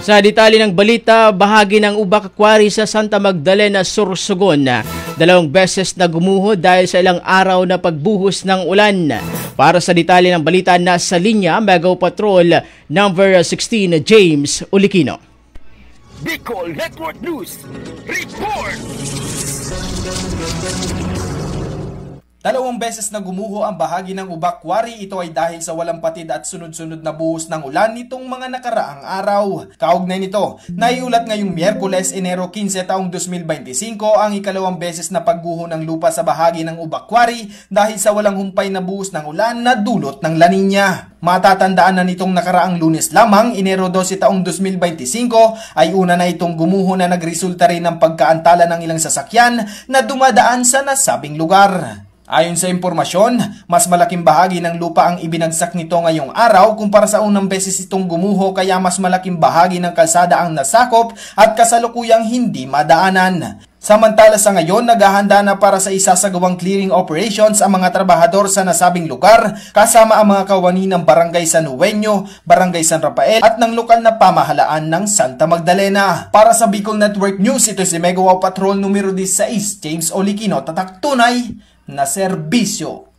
Sa detalye ng balita, bahagi ng Ubac Quarry sa Santa Magdalena, Sorsogon, 2 beses na gumuho dahil sa ilang araw na pagbuhos ng ulan. Para sa detalye ng balita, nasa linya Mega Patrol number 16 James Ulikino. Bicol Network News Report! 2 beses na gumuho ang bahagi ng Ubac Quarry. Ito ay dahil sa walang patid at sunod-sunod na buhos ng ulan nitong mga nakaraang araw. Kaugnay nito, naiulat ngayong Miyerkules, Enero 15 taong 2025 ang 2 beses na pagguho ng lupa sa bahagi ng Ubac Quarry dahil sa walang humpay na buhos ng ulan na dulot ng La Niña. Matatandaan na nitong nakaraang Lunes lamang, Enero 12 taong 2025, ay una na itong gumuho na nagresulta rin ng pagkaantala ng ilang sasakyan na dumadaan sa nasabing lugar. Ayon sa impormasyon, mas malaking bahagi ng lupa ang ibinagsak nito ngayong araw kumpara sa unang beses itong gumuho, kaya mas malaking bahagi ng kalsada ang nasakop at kasalukuyang hindi madaanan. Samantala sa ngayon, naghahanda na para sa isasagawang clearing operations ang mga trabahador sa nasabing lugar kasama ang mga kawani ng Barangay San Eugenio, Barangay San Rafael at ng lokal na pamahalaan ng Santa Magdalena. Para sa Bicol Network News, ito si Mega Patrol numero 16 James Olikino, tatak tunay na serbisyo.